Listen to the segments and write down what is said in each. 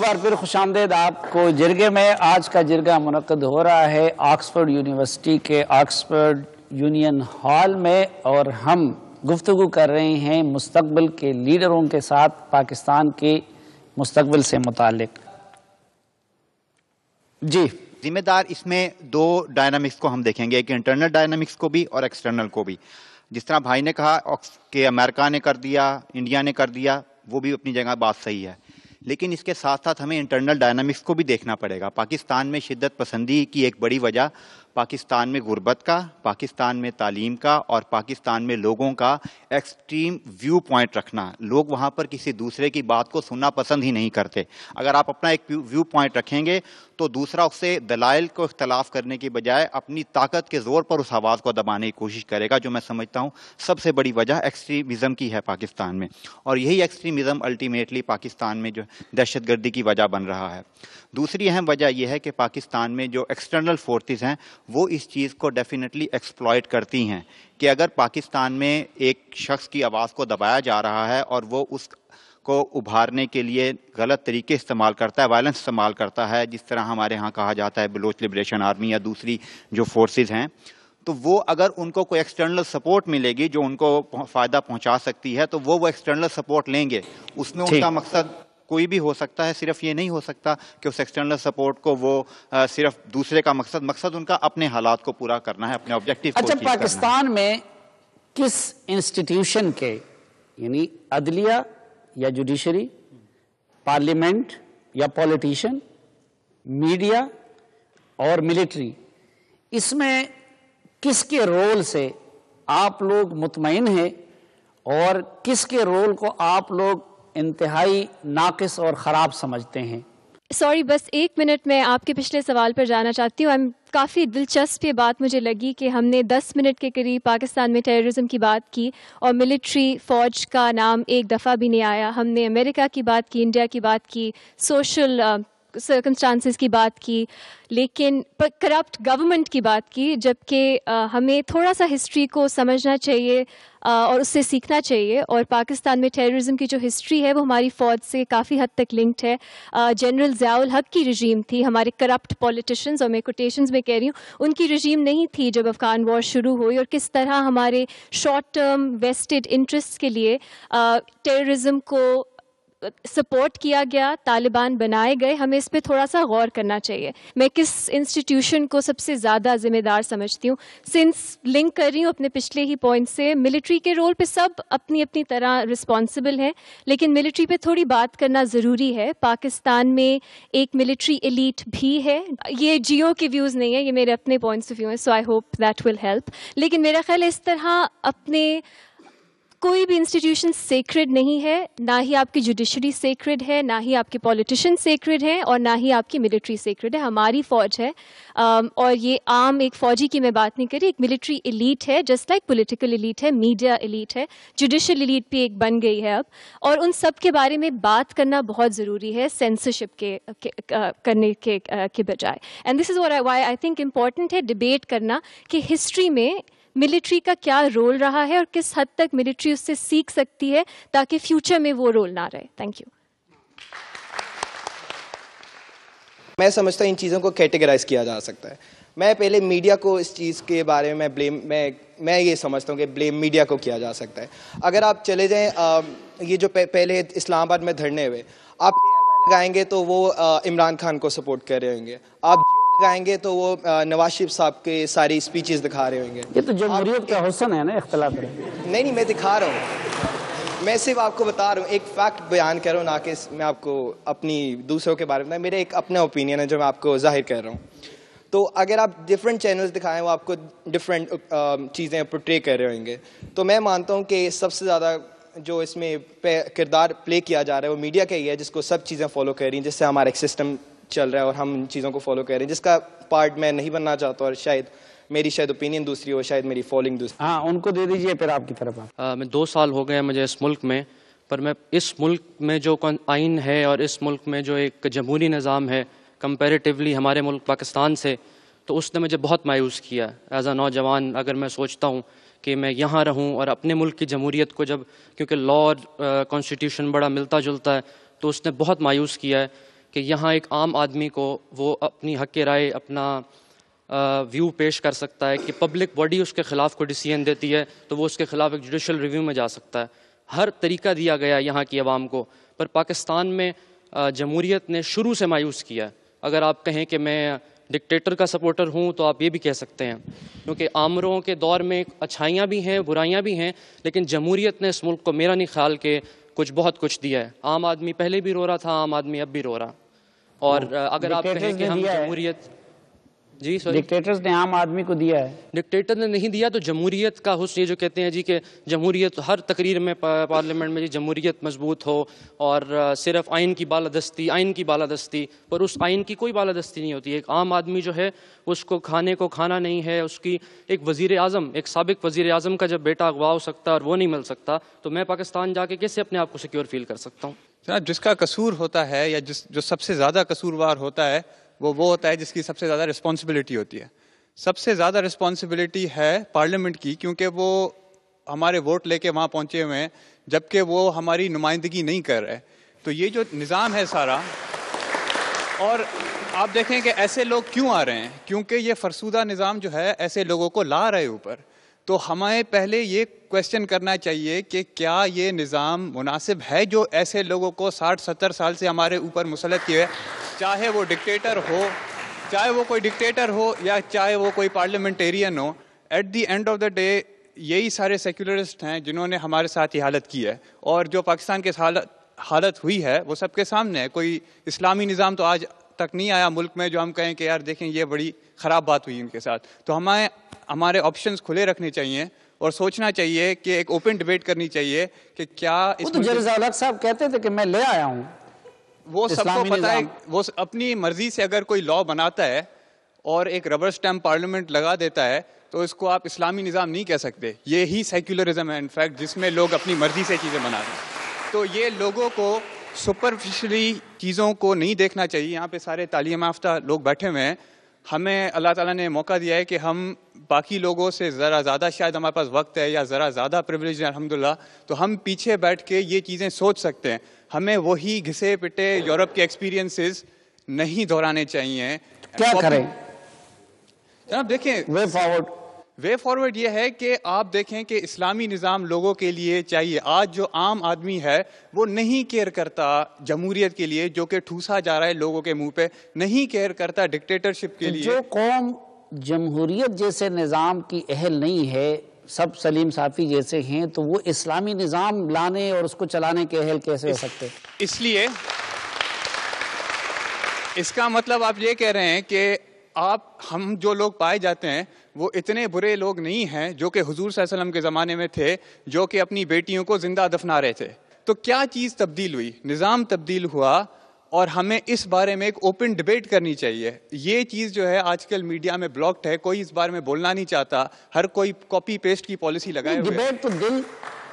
بار پھر خوش آمدید آپ کو جرگے میں. آج کا جرگہ منعقد ہو رہا ہے آکسفورڈ یونیورسٹی کے آکسفورڈ یونین ہال میں، اور ہم گفتگو کر رہے ہیں مستقبل کے لیڈروں کے ساتھ پاکستان کے مستقبل سے متعلق. جی ذمہ دار اس میں دو ڈائنامکس کو ہم دیکھیں گے، ایک انٹرنل ڈائنامکس کو بھی اور ایکسٹرنل کو بھی. جس طرح بھائی نے کہا کہ امریکہ نے کر دیا، انڈیا نے کر دیا، وہ بھی اپنی جگہ بات صحیح ہے، لیکن اس کے ساتھ ساتھ ہمیں انٹرنل ڈائنامکس کو بھی دیکھنا پڑے گا. پاکستان میں شدت پسندی کی ایک بڑی وجہ پاکستان میں غربت کا، پاکستان میں تعلیم کا اور پاکستان میں لوگوں کا ایکسٹریم ویو پوائنٹ رکھنا. لوگ وہاں پر کسی دوسرے کی بات کو سننا پسند ہی نہیں کرتے. اگر آپ اپنا ایک ویو پوائنٹ رکھیں گے تو دوسرا اس سے دلائل کو اختلاف کرنے کی بجائے اپنی طاقت کے زور پر اس آواز کو دبانے کی کوشش کرے گا، جو میں سمجھتا ہوں سب سے بڑی وجہ ایکسٹریمزم کی ہے پاکستان میں. اور یہی ایکسٹریمزم الٹیمیٹلی پاکستان میں جو دہشت گردی کی وجہ بن رہا ہے. دوسری اہم وجہ یہ ہے کہ پاکستان میں جو ایکسٹرنل فورسز ہیں وہ اس چیز کو ڈیفینیٹلی ایکسپلائٹ کرتی ہیں کہ اگر پاکستان میں ایک شخص کی آواز کو دبایا جا رہا ہے اور وہ اس کو ابھارنے کے لیے غلط طریقے استعمال کرتا ہے، وائلنس استعمال کرتا ہے، جس طرح ہمارے ہاں کہا جاتا ہے بلوچ لبریشن آرمی یا دوسری جو فورسز ہیں، تو وہ اگر ان کو کوئی ایکسٹرنل سپورٹ ملے گی جو ان کو فائدہ پہنچا سکتی ہے تو وہ ایکسٹرنل سپورٹ لیں گے. اس میں ان کا مقصد کوئی بھی ہو سکتا ہے، صرف یہ نہیں ہو سکتا کہ اس ایکسٹرنل سپورٹ کو وہ صرف دوسرے کا مقصد ان کا اپنے حالات کو پورا کرنا ہے، اپنے آبجیکٹیو کو اچھا، پاکستان میں کس انسٹیٹیوشن کے، یعنی عدلیہ یا جوڈیشری، پارلیمنٹ یا پولیٹیشن، میڈیا اور ملٹری، اس میں کس کے رول سے آپ لوگ مطمئن ہیں اور کس کے رول کو آپ لوگ انتہائی ناقص اور خراب سمجھتے ہیں؟ سوری، بس 1 منٹ میں آپ کے پچھلے سوال پر جانا چاہتی ہوں. کافی دلچسپ یہ بات مجھے لگی کہ ہم نے 10 منٹ کے قریب پاکستان میں ٹیررزم کی بات کی اور ملٹری فوج کا نام ایک دفعہ بھی نہیں آیا. ہم نے امریکہ کی بات کی، انڈیا کی بات کی، سوشل سرکمسٹانسز کی بات کی، لیکن کرپٹ گورنمنٹ کی بات کی، جبکہ ہمیں تھوڑا سا ہسٹری کو سمجھنا چاہیے اور اس سے سیکھنا چاہیے. اور پاکستان میں ٹیررزم کی جو ہسٹری ہے وہ ہماری فوج سے کافی حد تک لنکڈ ہے. جنرل ضیاء الحق کی رجیم تھی، ہمارے کرپٹ پولیٹیشنز، اور میں کوٹیشنز میں کہہ رہی ہوں، ان کی رجیم نہیں تھی جب افغان وار شروع ہوئی، اور کس طرح ہمارے شارٹ ٹرم ویسٹڈ انٹرسٹ کے لیے ٹیررزم کو سپورٹ کیا گیا، طالبان بنائے گئے. ہمیں اس پہ تھوڑا سا غور کرنا چاہیے. میں کس انسٹیٹیوشن کو سب سے زیادہ ذمہ دار سمجھتی ہوں؟ سنس لنک کر رہی ہوں اپنے پچھلے ہی پوائنٹ سے، ملٹری کے رول پہ سب اپنی اپنی طرح رسپانسبل ہیں، لیکن ملٹری پہ تھوڑی بات کرنا ضروری ہے. پاکستان میں ایک ملٹری ایلیٹ بھی ہے. یہ جیو کے ویوز نہیں ہے، یہ میرے اپنے پوائنٹس آف ویو ہیں، so I hope that will help. لیکن میرا خیال ہے اس طرح اپنے کوئی بھی انسٹیٹیوشن سیکرڈ نہیں ہے، نہ ہی آپ کی جوڈیشری سیکرڈ ہے، نہ ہی آپ کے پولیٹیشین سیکرڈ ہیں، اور نہ ہی آپ کی ملٹری سیکرڈ ہے. ہماری فوج ہے، اور یہ عام ایک فوجی کی میں بات نہیں کر رہی، ایک ملٹری ایلیٹ ہے، جسٹ لائک پولیٹیکل ایلیٹ ہے، میڈیا ایلیٹ ہے، جوڈیشل ایلیٹ بھی ایک بن گئی ہے اب. اور ان سب کے بارے میں بات کرنا بہت ضروری ہے سینسرشپ کے کرنے کے بجائے. And this is why I think important ہے ڈبیٹ کرنا کہ ہسٹری میں ملٹری کا کیا رول رہا ہے اور کس حد تک ملٹری اس سے سیکھ سکتی ہے تاکہ فیوچر میں وہ رول نہ رہے. Thank you. میں سمجھتا ہوں ان چیزوں کو کیٹیگرائز کیا جا سکتا ہے. میں پہلے میڈیا کو اس چیز کے بارے میں میں یہ سمجھتا ہوں کہ بلیم میڈیا کو کیا جا سکتا ہے. اگر آپ چلے جائیں یہ جو پہلے اسلام آباد میں دھرنے ہوئے، آپ لگائیں گے تو وہ عمران خان کو سپورٹ کر رہے ہوں گے، آپ لگائیں گے تو وہ نواز شریف صاحب کے ساری اسپیچز دکھا رہے ہوں گے. یہ تو جمہوریت کا حسن ہے نا، اختلاف نہیں، میں دکھا رہا ہوں، میں صرف آپ کو بتا رہا ہوں، ایک فیکٹ بیان کر رہا ہوں، نہ کہ میں آپ کو اپنی دوسروں کے بارے میں. میرا ایک اپنا اوپینین ہے جو میں آپ کو ظاہر کر رہا ہوں. تو اگر آپ ڈفرینٹ چینلز دکھائیں، وہ آپ کو ڈفرینٹ چیزیں پورٹری کر رہے ہوں گے. تو میں مانتا ہوں کہ سب سے زیادہ جو اس میں کردار پلے کیا جا رہا ہے وہ میڈیا کا ہی ہے، جس کو سب چیزیں فالو کر رہی ہیں، جس سے ہمارا ایک سسٹم چل رہا ہے اور ہم ان چیزوں کو فالو کر رہے ہیں، جس کا پارٹ میں نہیں بننا چاہتا، اور میری شاید اوپینین دوسری ہو، شاید میری فالوئنگ دوسری. ہاں، ان کو دے دیجئے پھر آپ کی طرف. میں 2 سال ہو گئے مجھے اس ملک میں، پر میں اس ملک میں جو آئین ہے اور اس ملک میں جو ایک جمہوری نظام ہے کمپیریٹیولی ہمارے ملک پاکستان سے، تو اس نے مجھے بہت مایوس کیا. ایز اے نوجوان اگر میں سوچتا ہوں کہ میں یہاں رہوں اور اپنے ملک کی جمہوریت کو کیونکہ لا اور کانسٹیٹیوشن بڑا ملتا جلتا ہے، تو اس نے بہت مایوس کیا ہے کہ یہاں ایک عام آدمی کو وہ اپنی حق رائے، اپنا ویو پیش کر سکتا ہے کہ پبلک باڈی اس کے خلاف کوئی ڈیسیژن دیتی ہے تو وہ اس کے خلاف ایک جوڈیشل ریویو میں جا سکتا ہے. ہر طریقہ دیا گیا یہاں کی عوام کو، پر پاکستان میں جمہوریت نے شروع سے مایوس کیا ہے. اگر آپ کہیں کہ میں ڈکٹیٹر کا سپورٹر ہوں تو آپ یہ بھی کہہ سکتے ہیں، کیونکہ آمروں کے دور میں اچھائیاں بھی ہیں برائیاں بھی ہیں، لیکن جمہوریت نے اس ملک کو میرا نہیں خیال کہ بہت کچھ دیا ہے. عام آدمی پہلے بھی رو رہا تھا، عام آدمی اب بھی رو رہا. اور اگر آپ کہیں کہ ہم جمہوریت، جی سوری، ڈکٹیٹرز نے عام آدمی کو دیا ہے. ڈکٹیٹر نے نہیں دیا تو جمہوریت کا حسن، یہ جو کہتے ہیں جی کہ جمہوریت، ہر تقریر میں پارلیمنٹ میں جی جمہوریت مضبوط ہو اور صرف آئین کی بالادستی، پر اس آئین کی کوئی بالادستی نہیں ہوتی. ایک عام آدمی جو ہے اس کو کھانا نہیں ہے. اس کی ایک وزیر اعظم، ایک سابق وزیر اعظم کا جب بیٹا اغوا ہو سکتا ہے اور وہ نہیں مل سکتا، تو میں پاکستان جا کے کیسے اپنے آپ کو سیکیور فیل کر سکتا ہوں؟ جناب، جس کا قصور ہوتا ہے یا جو سب سے زیادہ قصوروار ہوتا ہے وہ ہوتا ہے جس کی سب سے زیادہ رسپانسبلٹی ہوتی ہے. سب سے زیادہ رسپانسبلٹی ہے پارلیمنٹ کی، کیونکہ وہ ہمارے ووٹ لے کے وہاں پہنچے ہوئے ہیں جبکہ وہ ہماری نمائندگی نہیں کر رہے. تو یہ جو نظام ہے سارا، اور آپ دیکھیں کہ ایسے لوگ کیوں آ رہے ہیں، کیونکہ یہ فرسودہ نظام جو ہے ایسے لوگوں کو لا رہے اوپر. تو ہمیں پہلے یہ کویسچن کرنا چاہیے کہ کیا یہ نظام مناسب ہے جو ایسے لوگوں کو 60-70 سال سے ہمارے اوپر مسلط کیے، چاہے وہ ڈکٹیٹر ہو یا چاہے وہ کوئی پارلیمنٹیرین ہو. At the end of the day یہی سارے سیکولرسٹ ہیں جنہوں نے ہمارے ساتھ یہ حالت کی ہے، اور جو پاکستان کے حالت ہوئی ہے وہ سب کے سامنے ہے. کوئی اسلامی نظام تو آج تک نہیں آیا ملک میں جو ہم کہیں کہ یار دیکھیں یہ بڑی خراب بات ہوئی ان کے ساتھ. تو ہمارے آپشنز کھلے رکھنے چاہیے اور سوچنا چاہیے کہ ایک اوپن ڈبیٹ کرنی چاہیے کہ کیا وہ تو جرزا الحق صاحب کہتے تھے کہ میں لے آیا ہوں. وہ سب کو پتا ہے، وہ اپنی مرضی سے اگر کوئی لا بناتا ہے اور ایک ربر سٹیمپ پارلیمنٹ لگا دیتا ہے تو اس کو آپ اسلامی نظام نہیں کہہ سکتے. یہی سیکولرزم ہے انفیکٹ، جس میں لوگ اپنی مرضی سے چیزیں بناتے ہیں. تو یہ لوگوں کو سپرفیشلی چیزوں کو نہیں دیکھنا چاہیے. یہاں پہ سارے تعلیم یافتہ لوگ بیٹھے ہوئے ہیں. ہمیں اللہ تعالیٰ نے موقع دیا ہے کہ ہم باقی لوگوں سے ذرا زیادہ، شاید ہمارے پاس وقت ہے یا ذرا زیادہ پریویلیج ہے الحمدللہ، تو ہم پیچھے بیٹھ کے یہ چیزیں سوچ سکتے ہیں. ہمیں وہی گھسے پٹے یورپ کے ایکسپیرینسز نہیں دہرانے چاہیے. کیا کریں جناب؟ دیکھیں وے فارورڈ یہ ہے کہ آپ دیکھیں کہ اسلامی نظام لوگوں کے لیے چاہیے. آج جو عام آدمی ہے وہ نہیں کیئر کرتا جمہوریت کے لیے جو کہ ٹھوسا جا رہا ہے لوگوں کے منہ پہ، نہیں کیئر کرتا ڈکٹیٹرشپ کے لیے. جو قوم جمہوریت جیسے نظام کی اہل نہیں ہے، سب سلیم صافی جیسے ہیں، تو وہ اسلامی نظام لانے اور اس کو چلانے کے اہل کیسے ہو سکتے؟ اس لیے اس کا مطلب آپ یہ کہہ رہے ہیں کہ ہم جو لوگ پائے جاتے ہیں وہ اتنے برے لوگ نہیں ہیں جو کہ حضور صلی اللہ علیہ وسلم کے زمانے میں تھے، جو کہ اپنی بیٹیوں کو زندہ دفنا رہے تھے. تو کیا چیز تبدیل ہوئی؟ نظام تبدیل ہوا، اور ہمیں اس بارے میں ایک اوپن ڈبیٹ کرنی چاہیے. یہ چیز جو ہے آج کل میڈیا میں بلاکڈ ہے، کوئی اس بارے میں بولنا نہیں چاہتا، ہر کوئی کاپی پیسٹ کی پالیسی لگائے ہوئے.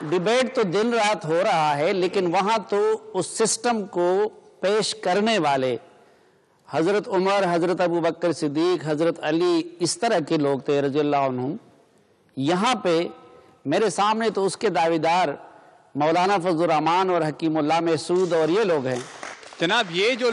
ڈبیٹ تو دن رات ہو رہا ہے، لیکن وہاں تو اس سسٹم کو پیش کرنے والے حضرت عمر، حضرت ابو بکر صدیق، حضرت علی، اس طرح کے لوگ تھے رضی اللہ عنہم. یہاں پہ میرے سامنے تو اس کے دعویدار مولانا فضل الرحمان اور حکیم اللہ محسود اور یہ لوگ ہیں. جناب یہ جو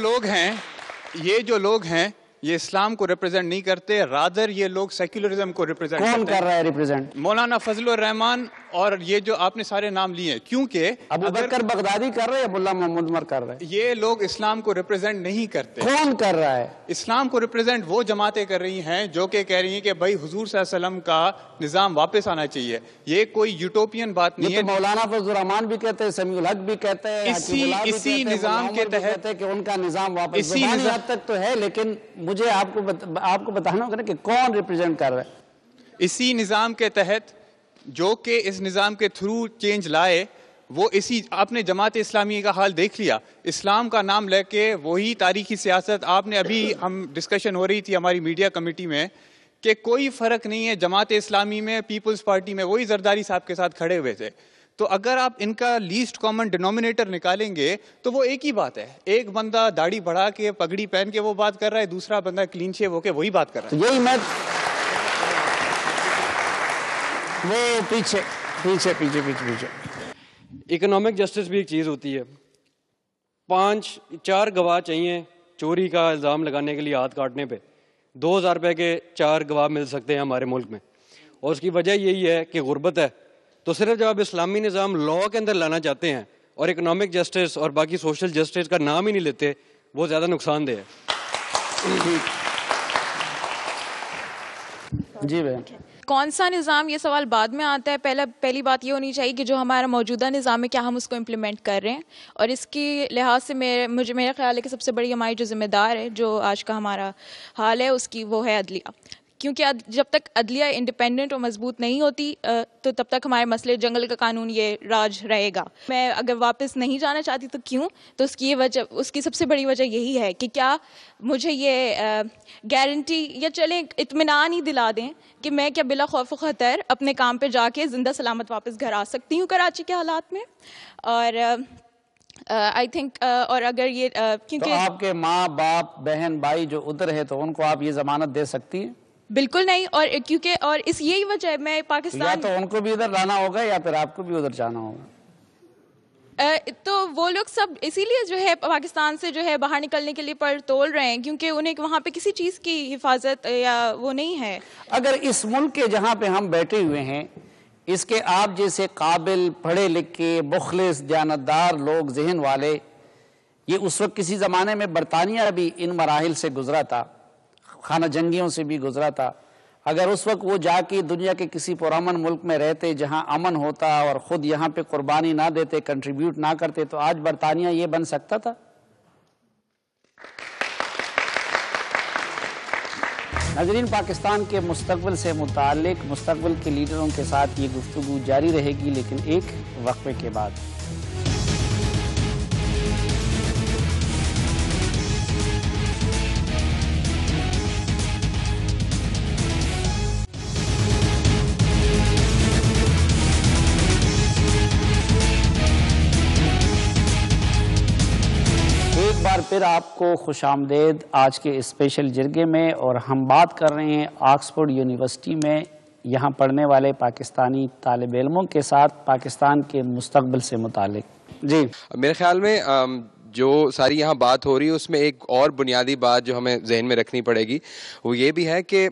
لوگ ہیں یہ اسلام کو ریپرزینٹ نہیں کرتے، رادر یہ لوگ سیکولرزم کو ریپرزینٹ کرتے ہیں. کون کر رہا ہے ریپرزینٹ؟ مولانا فضل الرحمان اور یہ جو آپ نے سارے نام لیے ہیں. کیونکہ ابو بکر بغدادی کر رہے ہیں، ابو اللہ محمد عمر کر رہے ہیں. یہ لوگ اسلام کو ریپرزینٹ نہیں کرتے. کون کر رہا ہے؟ اسلام کو ریپرزینٹ وہ جماعتیں کر رہی ہیں جو کہ کہہ رہی ہیں کہ بھائی حضور صلی اللہ علیہ وسلم کا نظام واپس آنا چاہیے. یہ کوئی یوٹوپین بات نہیں ہے. مولانا فضل الرحمان بھی کہتے ہیں، سمیع الحق بھی کہتے ہیں، اسی نظام کے تحت کہ ان کا نظام واپس زبانی حد تک تو ہے، لیکن مجھے آپ کو بتانا ہوگا کہ کون ریپرزینٹ کر رہا ہے. اسی نظام کے تحت جو کہ اس نظام کے تھرو چینج لائے، وہ آپ نے جماعت اسلامی کا حال دیکھ لیا. اسلام کا نام لے کے وہی تاریخی سیاست آپ نے ابھی ہم ڈسکشن ہو رہی تھی ہماری میڈیا کمیٹی میں کہ کوئی فرق نہیں ہے جماعت اسلامی میں، پیپلز پارٹی میں وہی زرداری صاحب کے ساتھ کھڑے ہوئے تھے. تو اگر آپ ان کا لیسٹ کامن ڈینومینیٹر نکالیں گے تو وہ ایک ہی بات ہے. ایک بندہ داڑھی بڑھا کے پگڑی پہن کے وہ بات کر رہا ہے، دوسرا بندہ کلین شیو ہو کے وہی بات کر رہا ہے. یہی میں وہ پیچھے اکنامک جسٹس بھی ایک چیز ہوتی ہے. 5-4 گواہ چاہیے چوری کا الزام لگانے کے لیے ہاتھ کاٹنے پہ 2000 روپے کے 4 گواہ مل سکتے ہیں ہمارے ملک میں. اور اس کی وجہ یہی ہے کہ غربت ہے. تو صرف جب آپ اسلامی نظام لاء کے اندر لانا چاہتے ہیں اور اکنامک جسٹس اور باقی سوشل جسٹس کا نام ہی نہیں لیتے, وہ زیادہ نقصان دہ ہے. جی بہن. کون سا نظام, یہ سوال بعد میں آتا ہے. پہلی بات یہ ہونی چاہیے کہ جو ہمارا موجودہ نظام ہے کیا ہم اس کو امپلیمنٹ کر رہے ہیں, اور اس کی لحاظ سے میرا خیال ہے کہ سب سے بڑی ہماری جو ذمہ دار ہے جو آج کا ہمارا حال ہے اس کی, وہ ہے عدلیہ. کیونکہ جب تک عدلیہ انڈیپینڈنٹ اور مضبوط نہیں ہوتی تو تب تک ہمارے مسئلے جنگل کا قانون یہ راج رہے گا. میں اگر واپس نہیں جانا چاہتی تو کیوں, تو اس کی سب سے بڑی وجہ یہی ہے کہ کیا مجھے یہ گارنٹی یا چلیں اطمینان ہی دلا دیں کہ میں کیا بلا خوف و خطر اپنے کام پہ جا کے زندہ سلامت واپس گھر آ سکتی ہوں کراچی کے حالات میں. اور آئی تھنک اور اگر یہ کیونکہ آپ کے ماں باپ بہن بھائی جو ادھر ہے تو ان کو آپ یہ ضمانت دے سکتی ہیں؟ بالکل نہیں. اور کیونکہ اور اس یہی وجہ ہے میں پاکستان, یا تو ان کو بھی ادھر لانا ہوگا یا پھر آپ کو بھی ادھر جانا ہوگا. تو وہ لوگ سب اسی لیے جو ہے پاکستان سے جو ہے باہر نکلنے کے لیے پر تول رہے ہیں کیونکہ انہیں وہاں پہ کسی چیز کی حفاظت یا وہ نہیں ہے. اگر اس ملک کے جہاں پہ ہم بیٹھے ہوئے ہیں اس کے آپ جیسے قابل پڑھے لکھے مخلص دیانتدار لوگ ذہن والے, یہ اس وقت کسی زمانے میں برطانیہ بھی ان مراحل سے گزرا تھا, خانہ جنگیوں سے بھی گزرا تھا. اگر اس وقت وہ جا کے دنیا کے کسی پرامن ملک میں رہتے جہاں امن ہوتا اور خود یہاں پہ قربانی نہ دیتے, کنٹریبیوٹ نہ کرتے, تو آج برطانیہ یہ بن سکتا تھا؟ ناظرین, پاکستان کے مستقبل سے متعلق مستقبل کے لیڈروں کے ساتھ یہ گفتگو جاری رہے گی, لیکن ایک وقفے کے بعد. ایک بار پھر آپ کو خوش آمدید آج کے اسپیشل جرگے میں, اور ہم بات کر رہے ہیں آکسفورڈ یونیورسٹی میں یہاں پڑھنے والے پاکستانی طالب علموں کے ساتھ پاکستان کے مستقبل سے متعلق. جی, میرے خیال میں جو ساری یہاں بات ہو رہی ہے اس میں ایک اور بنیادی بات جو ہمیں ذہن میں رکھنی پڑے گی وہ یہ بھی ہے کہ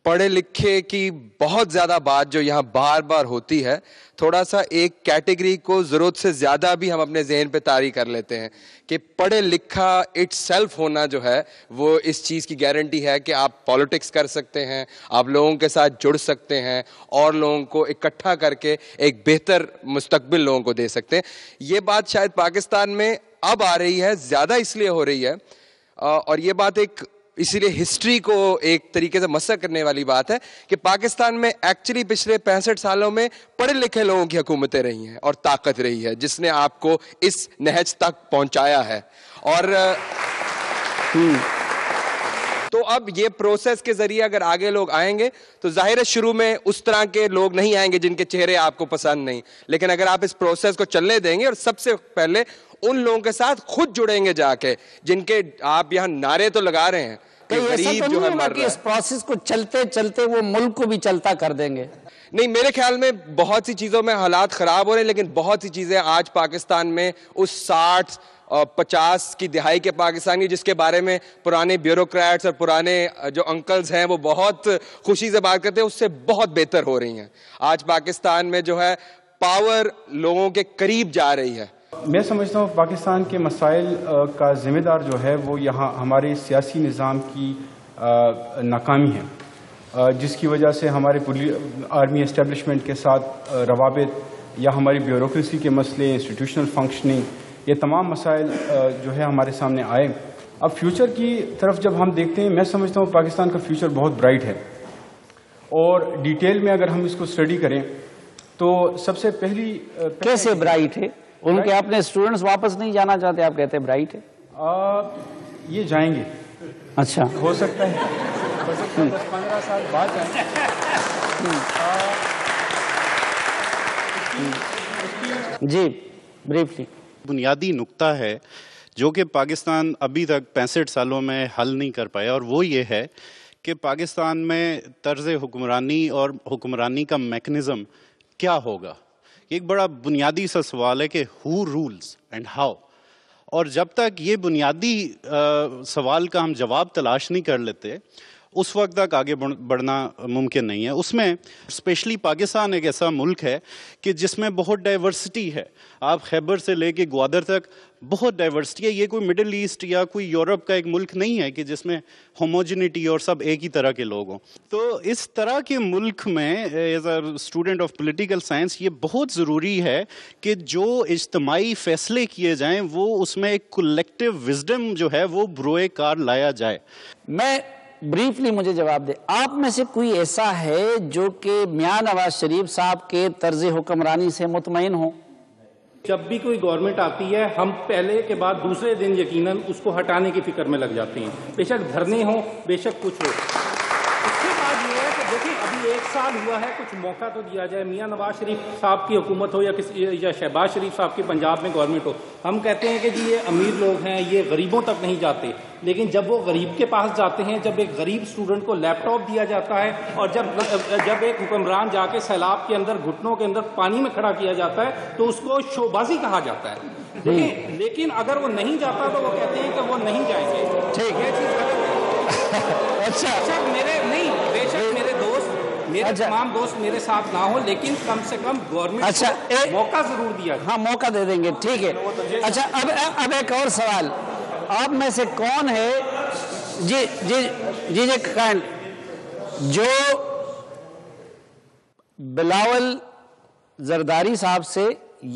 پڑھے لکھے کی بہت زیادہ بات جو یہاں بار بار ہوتی ہے, تھوڑا سا ایک کیٹیگری کو ضرورت سے زیادہ بھی ہم اپنے ذہن پہ طاری کر لیتے ہیں کہ پڑھے لکھا اٹ سیلف ہونا جو ہے وہ اس چیز کی گارنٹی ہے کہ آپ پالیٹکس کر سکتے ہیں, آپ لوگوں کے ساتھ جڑ سکتے ہیں اور لوگوں کو اکٹھا کر کے ایک بہتر مستقبل لوگوں کو دے سکتے ہیں. یہ بات شاید پاکستان میں اب آ رہی ہے, زیادہ اس لیے ہو رہی ہے, اور یہ بات ایک اسی لیے ہسٹری کو ایک طریقے سے مسح کرنے والی بات ہے کہ پاکستان میں ایکچولی پچھلے 65 سالوں میں پڑھے لکھے لوگوں کی حکومتیں رہی ہیں اور طاقت رہی ہے جس نے آپ کو اس نہج تک پہنچایا ہے. اور تو اب یہ پروسیس کے ذریعے اگر آگے لوگ آئیں گے تو ظاہر ہے شروع میں اس طرح کے لوگ نہیں آئیں گے جن کے چہرے آپ کو پسند نہیں, لیکن اگر آپ اس پروسیس کو چلنے دیں گے اور سب سے پہلے ان لوگوں کے ساتھ خود جڑیں گے جا کے جن کے آپ یہاں نعرے تو لگا رہے ہیں کہ غریب جو ہے مر رہا ہے, اس پروسیس کو چلتے چلتے وہ ملک کو بھی چلتا کر دیں گے. نہیں, میرے خیال میں بہت سی چیزوں میں حالات خراب ہو رہے ہیں, لیکن بہت سی چیزیں آج پاکستان میں اس 60 اور 50 کی دہائی کے پاکستانی جس کے بارے میں پرانے بیوروکریٹس اور پرانے جو انکلز ہیں وہ بہت خوشی سے بات کرتے ہیں, اس سے بہت بہتر ہو رہی ہیں. آج پاکستان میں جو ہے پاور لوگوں کے قریب جا رہی ہے. میں سمجھتا ہوں پاکستان کے مسائل کا ذمہ دار جو ہے وہ یہاں ہمارے سیاسی نظام کی ناکامی ہے, جس کی وجہ سے ہمارے آرمی اسٹیبلشمنٹ کے ساتھ روابط یا ہماری بیوروکریسی کے مسئلے, انسٹیٹیوشنل فنکشننگ, یہ تمام مسائل جو ہے ہمارے سامنے آئے. اب فیوچر کی طرف جب ہم دیکھتے ہیں, میں سمجھتا ہوں پاکستان کا فیوچر بہت برائٹ ہے, اور ڈیٹیل میں اگر ہم اس کو اسٹڈی کریں تو سب سے پہلی کیسے برائٹ ہے؟ ان کے اپنے اسٹوڈنٹس واپس نہیں جانا چاہتے, آپ کہتے ہیں برائٹ ہے. یہ جائیں گے, اچھا ہو سکتا ہے 10-15 سال بعد جائیں. جی بریفلی. بنیادی نقطہ ہے جو کہ پاکستان ابھی تک 65 سالوں میں حل نہیں کر پایا, اور وہ یہ ہے کہ پاکستان میں طرز حکمرانی اور حکمرانی کا میکنزم کیا ہوگا. ایک بڑا بنیادی سا سوال ہے کہ ہو رولز اینڈ ہاؤ, اور جب تک یہ بنیادی سوال کا ہم جواب تلاش نہیں کر لیتے اس وقت تک آگے بڑھنا ممکن نہیں ہے. اس میں اسپیشلی پاکستان ایک ایسا ملک ہے کہ جس میں بہت ڈائیورسٹی ہے. آپ خیبر سے لے کے گوادر تک بہت ڈائیورسٹی ہے. یہ کوئی مڈل ایسٹ یا کوئی یورپ کا ایک ملک نہیں ہے کہ جس میں ہوموجینٹی اور سب ایک ہی طرح کے لوگ ہوں. تو اس طرح کے ملک میں as a student of political science یہ بہت ضروری ہے کہ جو اجتماعی فیصلے کیے جائیں وہ اس میں ایک کلیکٹیو وزڈم جو ہے وہ بروئے کار لایا جائے. میں بریفلی مجھے جواب دے, آپ میں سے کوئی ایسا ہے جو کہ میاں نواز شریف صاحب کے طرز حکمرانی سے مطمئن ہو؟ جب بھی کوئی گورنمنٹ آتی ہے ہم پہلے کے بعد دوسرے دن یقیناً اس کو ہٹانے کی فکر میں لگ جاتے ہیں, بے شک دھرنے ہوں بے شک کچھ ہو. اس کے بعد یہ ہے کہ دیکھیں ابھی 1 سال ہوا ہے, کچھ موقع تو دیا جائے. میاں نواز شریف صاحب کی حکومت ہو یا شہباز شریف صاحب کی پنجاب میں گورنمنٹ ہو, ہم کہتے ہیں کہ جی یہ امیر لوگ ہیں, یہ غریبوں تک نہیں جاتے. لیکن جب وہ غریب کے پاس جاتے ہیں, جب ایک غریب اسٹوڈنٹ کو لیپ ٹاپ دیا جاتا ہے اور جب ایک حکمران جا کے سیلاب کے اندر گھٹنوں کے اندر پانی میں کھڑا کیا جاتا ہے تو اس کو شوبازی کہا جاتا ہے. لیکن اگر وہ نہیں جاتا تو وہ کہتے ہیں کہ وہ نہیں جائیں گے. ٹھیک ہے. اچھا بے شک میرے دوست میرے تمام دوست میرے ساتھ نہ ہو, لیکن کم سے کم گورنمنٹ کو موقع ضرور دیا جائے. ہاں موقع دے دیں گے, ٹھیک ہے. اچھا اب ایک اور سوال, آپ میں سے کون ہے جی جو بلاول زرداری صاحب سے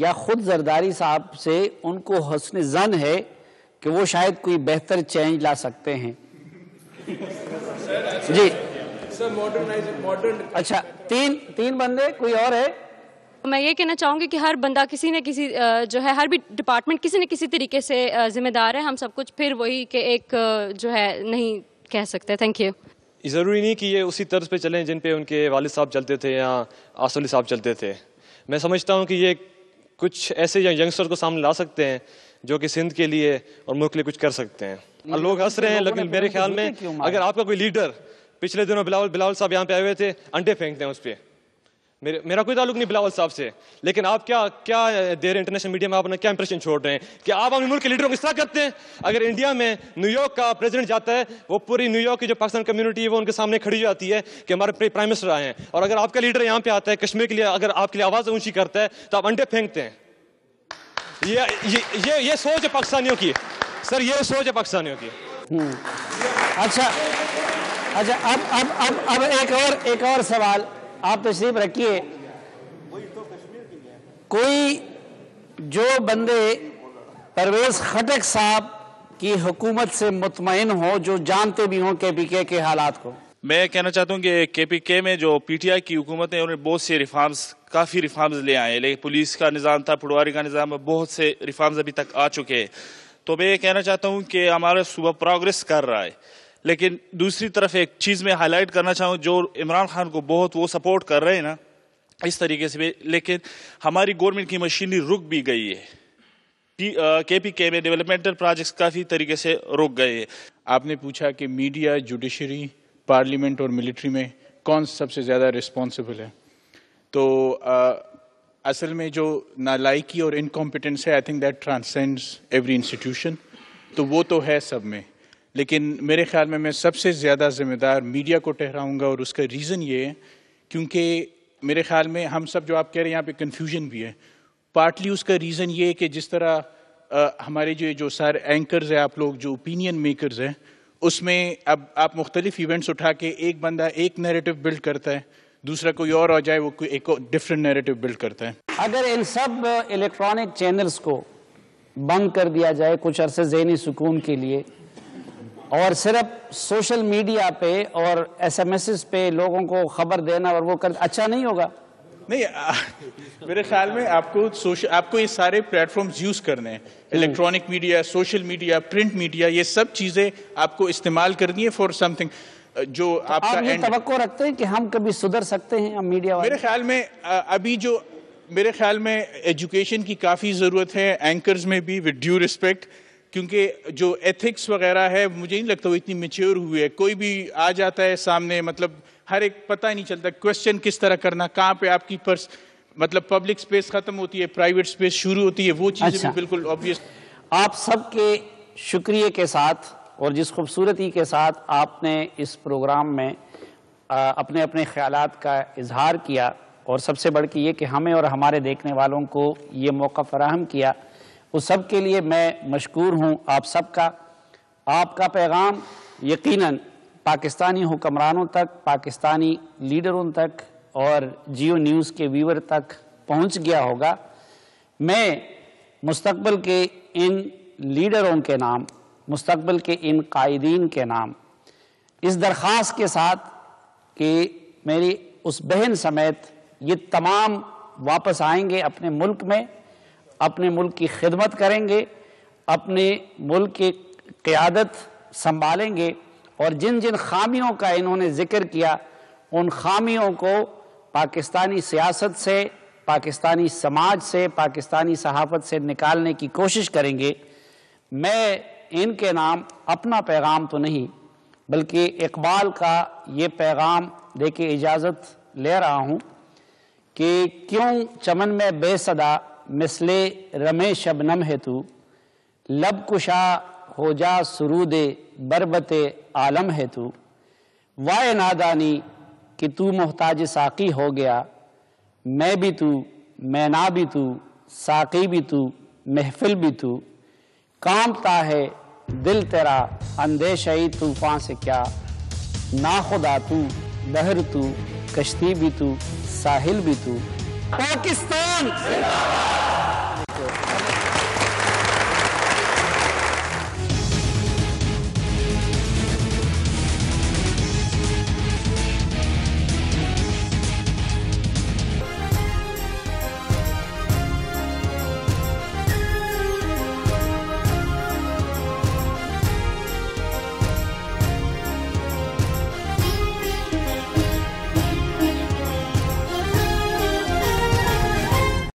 یا خود زرداری صاحب سے ان کو حسن ظن ہے کہ وہ شاید کوئی بہتر چینج لا سکتے ہیں؟ جی اچھا, تین بندے, کوئی اور ہے؟ میں یہ کہنا چاہوں گی کہ ہر بندہ کسی نہ کسی جو ہے ہر بھی ڈپارٹمنٹ کسی نہ کسی طریقے سے ذمہ دار ہے. ہم سب کچھ پھر وہی کہ ایک جو ہے نہیں کہہ سکتے. Thank you. ضروری نہیں کہ یہ اسی طرز پہ چلیں جن پہ ان کے والد صاحب چلتے تھے یا آصف علی صاحب چلتے تھے. میں سمجھتا ہوں کہ یہ کچھ ایسے ینگسٹر کو سامنے لا سکتے ہیں جو کہ سندھ کے لیے اور ملک کے لیے کچھ کر سکتے ہیں. لوگ ہنس رہے ہیں لیکن میرے خیال میں اگر آپ کا کوئی لیڈر, پچھلے دنوں بلاول صاحب یہاں پہ آئے ہوئے تھے, انڈے پھینکتے ہیں اس پہ. میرا کوئی تعلق نہیں بلاول صاحب سے, لیکن آپ کیا دے رہے ہیں انٹرنیشنل میڈیا میں, آپ کیا امپریشن چھوڑ رہے ہیں کہ آپ اپنے ملک کے لیڈروں کو اس طرح کرتے ہیں. اگر انڈیا میں نیو یارک کا پریزیڈنٹ جاتا ہے, وہ پوری نیو یارک کی جو پاکستان کمیونٹی ہے وہ ان کے سامنے کھڑی جاتی ہے کہ ہمارے پرائم منسٹر آئے ہیں. اور اگر آپ کا لیڈر یہاں پہ آتا ہے کشمیر کے لیے, اگر آپ کے لیے آواز اونچی کرتا ہے تو آپ انڈے پھینکتے ہیں. یہ سوچ ہے پاکستانیوں کی سر, یہ سوچ ہے پاکستانیوں کی. اچھا اب ایک اور سوال, آپ تشریف رکھیے. کوئی جو بندے پرویز خٹک صاحب کی حکومت سے مطمئن ہو, جو جانتے بھی ہوں KPK کے حالات کو؟ میں کہنا چاہتا ہوں کہ KPK میں جو PTI کی حکومت ہے انہوں نے بہت سے کافی ریفارمز لے آئے ہیں, لیکن پولیس کا نظام تھا, پٹواری کا نظام, بہت سے ریفارمز ابھی تک آ چکے ہیں. تو میں یہ کہنا چاہتا ہوں کہ ہمارا صوبہ پروگریس کر رہا ہے. لیکن دوسری طرف ایک چیز میں ہائی لائٹ کرنا چاہوں, جو عمران خان کو بہت وہ سپورٹ کر رہے ہیں نا اس طریقے سے بھی, لیکن ہماری گورنمنٹ کی مشینری رک بھی گئی ہے. KPK میں ڈیولپمنٹل پروجیکٹس کافی طریقے سے رک گئے ہیں. آپ نے پوچھا کہ میڈیا, جوڈیشری, پارلیمنٹ اور ملٹری میں کون سب سے زیادہ رسپانسبل ہے, تو اصل میں جو نالائکی اور انکمپیٹنس ہے, I think that transcends every institution, تو وہ تو ہے سب میں. لیکن میرے خیال میں سب سے زیادہ ذمہ دار میڈیا کو ٹھہراؤں گا, اور اس کا ریزن یہ ہے کیونکہ میرے خیال میں ہم سب جو آپ کہہ رہے ہیں یہاں پہ کنفیوژن بھی ہے. پارٹلی اس کا ریزن یہ ہے کہ جس طرح ہمارے جو سارے اینکرز ہیں, آپ لوگ جو اوپینین میکرز ہیں, اس میں اب آپ مختلف ایونٹس اٹھا کے ایک بندہ ایک نیریٹو بلڈ کرتا ہے, دوسرا کوئی اور آ جائے وہ کوئی ایک ڈفرینٹ نیریٹو بلڈ کرتا ہے. اگر ان سب الیکٹرانک چینلز کو بند کر دیا جائے کچھ عرصے ذہنی سکون کے لیے, اور صرف سوشل میڈیا پہ اور SMS پہ لوگوں کو خبر دینا اور وہ اچھا نہیں ہوگا؟ نہیں, میرے خیال میں آپ کو یہ سارے پلیٹ فارمز یوز کرنے ہیں, electronic media, social media, print media, یہ سب چیزیں آپ کو استعمال کرنی ہے فار سم تھنگ. جو آپ یہ توقع رکھتے ہیں کہ ہم کبھی سدھر سکتے ہیں میڈیا والے؟ میرے خیال میں ابھی میرے خیال میں ایجوکیشن کی کافی ضرورت ہے, اینکرز میں بھی, ود ڈیو ریسپیکٹ, کیونکہ جو ایتھکس وغیرہ ہے مجھے نہیں لگتا وہ اتنی میچیور ہوئی ہے. کوئی بھی آ جاتا ہے سامنے, مطلب ہر ایک پتہ نہیں چلتا کویسچن کس طرح کرنا, کہاں پہ آپ کی مطلب پبلک سپیس ختم ہوتی ہے, پرائیویٹ سپیس شروع ہوتی ہے, وہ چیزیں بھی بالکل آبویس. آپ سب کے شکریہ کے ساتھ اور جس خوبصورتی کے ساتھ آپ نے اس پروگرام میں اپنے اپنے خیالات کا اظہار کیا اور سب سے بڑھ کے یہ کہ ہمیں اور ہمارے دیکھنے والوں کو یہ موقع فراہم کیا، اس سب کے لیے میں مشکور ہوں آپ سب کا۔ آپ کا پیغام یقیناً پاکستانی حکمرانوں تک، پاکستانی لیڈروں تک اور جیو نیوز کے ویور تک پہنچ گیا ہوگا۔ میں مستقبل کے ان لیڈروں کے نام، مستقبل کے ان قائدین کے نام اس درخواست کے ساتھ کہ میری اس بہن سمیت یہ تمام واپس آئیں گے اپنے ملک میں، اپنے ملک کی خدمت کریں گے، اپنے ملک کی قیادت سنبھالیں گے، اور جن جن خامیوں کا انہوں نے ذکر کیا ان خامیوں کو پاکستانی سیاست سے، پاکستانی سماج سے، پاکستانی صحافت سے نکالنے کی کوشش کریں گے۔ میں ان کے نام اپنا پیغام تو نہیں بلکہ اقبال کا یہ پیغام دے کے اجازت لے رہا ہوں کہ کیوں چمن میں بے صدا مثل رمے شبنم ہے تو، لب کشا ہو جا سرود بربت عالم ہے تو، وائے نادانی کہ تو محتاج ساقی ہو گیا، میں بھی تو، مینا بھی تو، ساقی بھی تو، محفل بھی تو، کانپتا ہے دل تیرا اندیشہی طوفان سے کیا، ناخدا تو، بحر تو، کشتی بھی تو، ساحل بھی تو، پاکستان